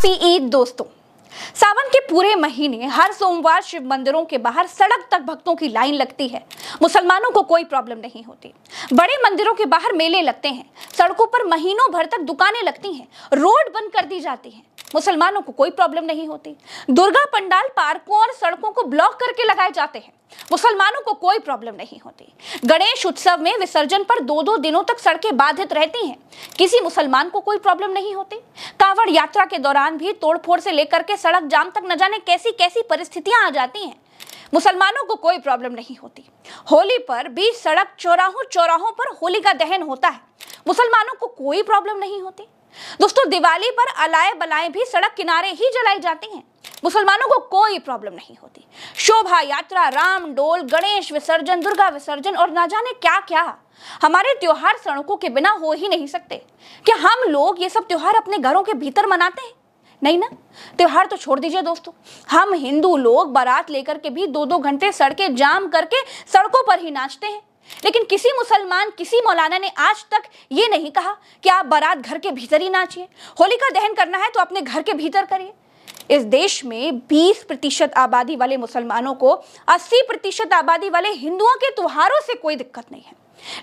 Happy Eid दोस्तों। सावन के पूरे महीने हर सोमवार शिव मंदिरों के बाहर सड़क तक भक्तों की लाइन लगती है। मुसलमानों को कोई प्रॉब्लम नहीं होती। बड़े मंदिरों के बाहर मेले लगते हैं, सड़कों पर महीनों भर तक दुकानें लगती हैं, रोड बंद कर दी जाती हैं। मुसलमानों को कोई प्रॉब्लम नहीं होती। दुर्गा पंडाल पार्कों और सड़कों को ब्लॉक करके लगाए जाते हैं। मुसलमानों को कोई प्रॉब्लम नहीं होती। गणेश उत्सव में विसर्जन पर 2-2 दिनों तक सड़कें बाधित रहती हैं। किसी मुसलमान को कोई प्रॉब्लम नहीं होती। कांवड़ यात्रा के दौरान भी तोड़फोड़ से लेकर के सड़क जाम तक न जाने कैसी कैसी परिस्थितियां आ जाती हैं। मुसलमानों को कोई प्रॉब्लम नहीं होती। होली पर भी सड़क चौराहों पर होलिका दहन होता है। मुसलमानों को कोई प्रॉब्लम नहीं होती। दोस्तों, दिवाली पर अलाए बलाएं भी सड़क किनारे ही जलाई जाती हैं। मुसलमानों को कोई प्रॉब्लम नहीं होती। शोभा यात्रा, राम डोल, गणेश विसर्जन, दुर्गा विसर्जन और ना जाने क्या क्या, हमारे त्योहार सड़कों के बिना हो ही नहीं सकते। क्या हम लोग ये सब त्योहार अपने घरों के भीतर मनाते हैं? नहीं ना। त्योहार तो छोड़ दीजिए दोस्तों, हम हिंदू लोग बारात लेकर के भी 2-2 घंटे सड़कें जाम करके सड़कों पर ही नाचते हैं। लेकिन किसी मुसलमान, किसी मौलाना ने आज तक ये नहीं कहा कि आप बारात घर के भीतर ही नाचिए। होलिका दहन करना है तो अपने घर के भीतर करिए। इस देश में 20% आबादी वाले मुसलमानों को 80% आबादी वाले हिंदुओं के त्योहारों से कोई दिक्कत नहीं है।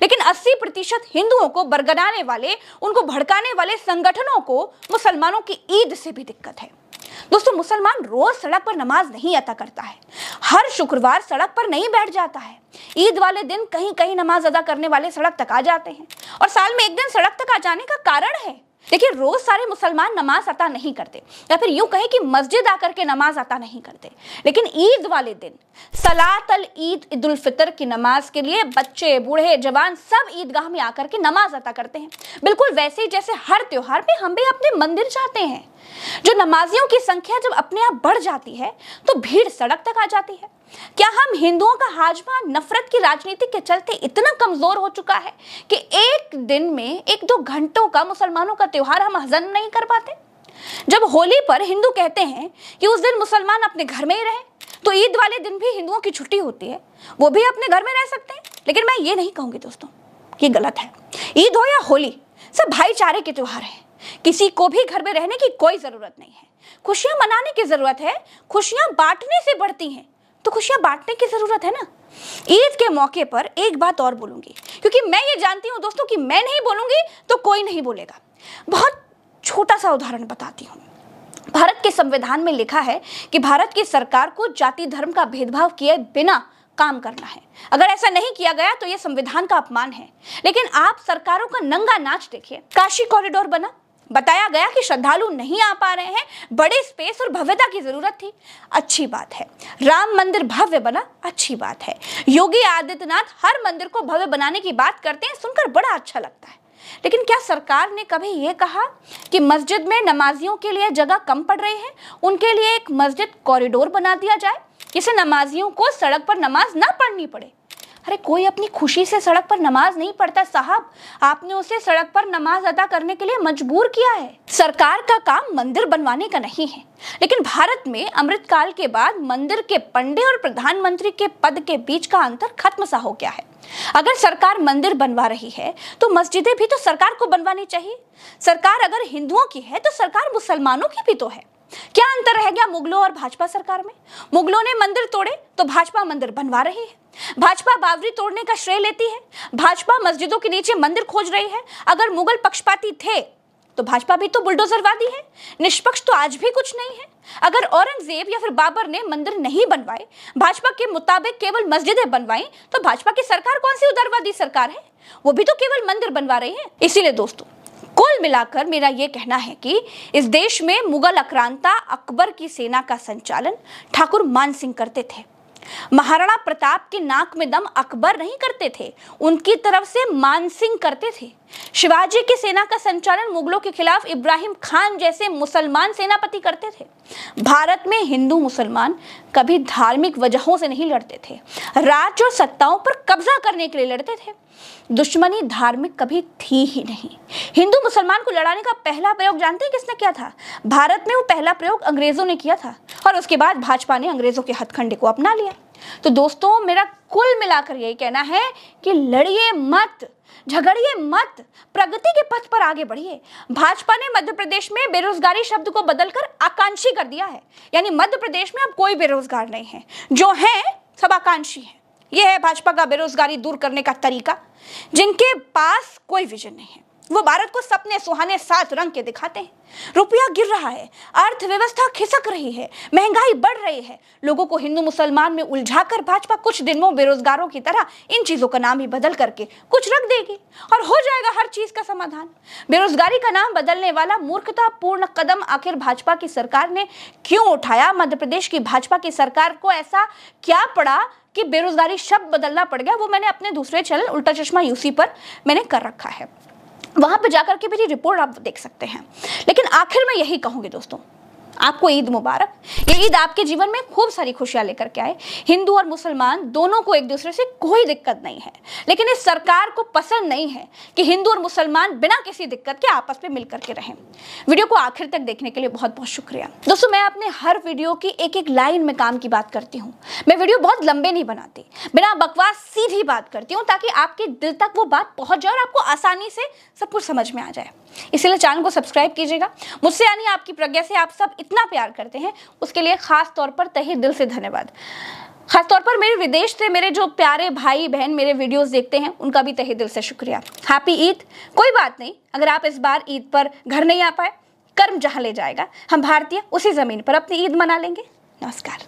लेकिन 80% हिंदुओं को बरगलाने वाले, उनको भड़काने वाले संगठनों को मुसलमानों की ईद से भी दिक्कत है। दोस्तों, मुसलमान रोज सड़क पर नमाज नहीं अदा करता है। हर शुक्रवार सड़क पर नहीं बैठ जाता है। ईद वाले दिन कहीं कहीं नमाज अदा करने वाले सड़क तक आ जाते हैं और साल में एक दिन सड़क तक आ जाने का कारण है। देखिए, रोज सारे मुसलमान नमाज अता नहीं करते, या फिर यूं कहें कि मस्जिद आकर के नमाज अता नहीं करते। लेकिन ईद वाले दिन सलातल ईद, ईद उल फितर की नमाज के लिए बच्चे, बूढ़े, जवान सब ईदगाह में आकर के नमाज अता करते हैं। बिल्कुल वैसे ही जैसे हर त्योहार में हम भी अपने मंदिर जाते हैं। जो नमाजियों की संख्या जब अपने आप बढ़ जाती है तो भीड़ सड़क तक आ जाती है। क्या हम हिंदुओं का हाजमा नफरत की राजनीति के चलते इतना कमजोर हो चुका है कि एक दिन में 1-2 घंटों का मुसलमानों का त्योहार हम हजम नहीं कर पाते? जब होली पर हिंदू कहते हैं कि उस दिन मुसलमान अपने घर में ही रहे, तो ईद वाले दिन भी हिंदुओं की छुट्टी होती है, वो भी अपने घर में रह सकते हैं। लेकिन मैं ये नहीं कहूंगी दोस्तों, ये गलत है। ईद हो या होली, सब भाईचारे के त्योहार हैं। किसी को भी घर में रहने की कोई जरूरत नहीं है। खुशियां मनाने की जरूरत है। खुशियां बांटने से बढ़ती हैं, तो खुशियां बांटने की जरूरत है ना। ईद के मौके पर एक बात और बोलूंगी, क्योंकि मैं ये जानती हूं दोस्तों कि मैं नहीं बोलूंगी तो कोई नहीं बोलेगा। बहुत छोटा सा उदाहरण बताती हूं। भारत के संविधान में लिखा है कि भारत की सरकार को जाति धर्म का भेदभाव किए बिना काम करना है। अगर ऐसा नहीं किया गया तो यह संविधान का अपमान है। लेकिन आप सरकारों का नंगा नाच देखिए। काशी कॉरिडोर बना, बताया गया कि श्रद्धालु नहीं आ पा रहे हैं, बड़े स्पेस और भव्यता की जरूरत थी, अच्छी बात है। राम मंदिर भव्य बना, अच्छी बात है। योगी आदित्यनाथ हर मंदिर को भव्य बनाने की बात करते हैं, सुनकर बड़ा अच्छा लगता है। लेकिन क्या सरकार ने कभी यह कहा कि मस्जिद में नमाजियों के लिए जगह कम पड़ रही है, उनके लिए एक मस्जिद कॉरिडोर बना दिया जाए जिससे नमाजियों को सड़क पर नमाज ना पढ़नी पड़े? अरे, कोई अपनी खुशी से सड़क पर नमाज नहीं पढ़ता साहब, आपने उसे सड़क पर नमाज अदा करने के लिए मजबूर किया है। सरकार का काम मंदिर बनवाने का नहीं है। लेकिन भारत में अमृतकाल के बाद मंदिर के पंडे और प्रधानमंत्री के पद के बीच का अंतर खत्म सा हो गया है। अगर सरकार मंदिर बनवा रही है तो मस्जिदें भी तो सरकार को बनवानी चाहिए। सरकार अगर हिंदुओं की है तो सरकार मुसलमानों की भी तो है। क्या अंतर रह गया मुगलों और भाजपा सरकार में? मुगलों ने मंदिर तोड़े तो भाजपा मंदिर बनवा रही है। भाजपा बावरी तोड़ने का श्रेय लेती है। भाजपा मस्जिदों के नीचे मंदिर खोज रही है। अगर मुगल पक्षपाती थे तो भाजपा भी तो बुलडोजरवादी है। निष्पक्ष तो आज भी कुछ नहीं है। अगर औरंगजेब या फिर बाबर ने मंदिर नहीं बनवाए, भाजपा के मुताबिक केवल मस्जिदें बनवाई, तो भाजपा की सरकार कौन सी उदारवादी सरकार है? वो भी तो केवल मंदिर बनवा रही है। इसीलिए दोस्तों, कुल मिलाकर मेरा यह कहना है कि इस देश में मुगल आक्रांता अकबर की सेना का संचालन ठाकुर मान सिंह करते थे। महाराणा प्रताप के नाक में दम अकबर नहीं करते थे, उनकी तरफ से मान सिंह करते थे। शिवाजी की सेना का संचालन मुगलों के खिलाफ इब्राहिम खान जैसे मुसलमान सेनापति करते थे। भारत में हिंदू मुसलमान कभी धार्मिक वजहों से नहीं लड़ते थे, राज्य और सत्ताओं पर कब्जा करने के लिए लड़ते थे। दुश्मनी धार्मिक कभी थी ही नहीं। हिंदू मुसलमान को लड़ाने का पहला प्रयोग जानते हैं किसने किया था? भारत में वो पहला प्रयोग अंग्रेजों ने किया था और उसके बाद भाजपा ने अंग्रेजों के हथकंडे को अपना लिया। तो दोस्तों, मेरा कुल मिलाकर यही कहना है कि लड़िए मत, झगड़िए मत, प्रगति के पथ पर आगे बढ़िए। भाजपा ने मध्य प्रदेश में बेरोजगारी शब्द को बदलकर आकांक्षी कर दिया है, यानी मध्य प्रदेश में अब कोई बेरोजगार नहीं है, जो है सब आकांक्षी है। यह है भाजपा का बेरोजगारी दूर करने का तरीका। जिनके पास कोई विजन नहीं है वो भारत को सपने सुहाने 7 रंग के दिखाते हैं। रुपया गिर रहा है, अर्थव्यवस्था खिसक रही है, महंगाई बढ़ रही है, लोगों को हिंदू मुसलमान में उलझाकर भाजपा कुछ दिन में बेरोजगारों की तरह इन चीजों का नाम ही बदल करके कुछ रख देगी और हो जाएगा हर चीज का समाधान। बेरोजगारी का नाम बदलने वाला मूर्खतापूर्ण कदम आखिर भाजपा की सरकार ने क्यों उठाया? मध्य प्रदेश की भाजपा की सरकार को ऐसा क्या पड़ा कि बेरोजगारी शब्द बदलना पड़ गया? वो मैंने अपने दूसरे चैनल उल्टा चश्मा यूसी पर मैंने कर रखा है, वहां पे जाकर के मेरी रिपोर्ट आप देख सकते हैं। लेकिन आखिर में यही कहूंगी दोस्तों, आपको ईद मुबारक। ये ईद आपके जीवन में खूब सारी खुशियां लेकर के आए। हिंदू और मुसलमान दोनों को एक दूसरे से कोई दिक्कत नहीं है, लेकिन इस सरकार को पसंद नहीं है कि हिंदू और मुसलमान बिना किसी दिक्कत के आपस में मिलकर के रहें। वीडियो को आखिर तक देखने के लिए बहुत बहुत शुक्रिया दोस्तों। मैं अपने हर वीडियो की एक एक लाइन में काम की बात करती हूँ। मैं वीडियो बहुत लंबे नहीं बनाती, बिना बकवास सीधी बात करती हूँ ताकि आपके दिल तक वो बात पहुंच जाए और आपको आसानी से सब कुछ समझ में आ जाए। इसीलिए चैनल को सब्सक्राइब कीजिएगा। मुझसे यानी आपकी प्रज्ञा से आप सब इतना प्यार करते हैं, उसके लिए खास तौर पर तहे दिल से धन्यवाद। खास तौर पर मेरे विदेश से मेरे जो प्यारे भाई बहन मेरे वीडियोस देखते हैं, उनका भी तहे दिल से शुक्रिया। हैप्पी ईद। कोई बात नहीं, अगर आप इस बार ईद पर घर नहीं आ पाए, कर्म जहां ले जाएगा, हम भारतीय उसी जमीन पर अपनी ईद मना लेंगे। नमस्कार।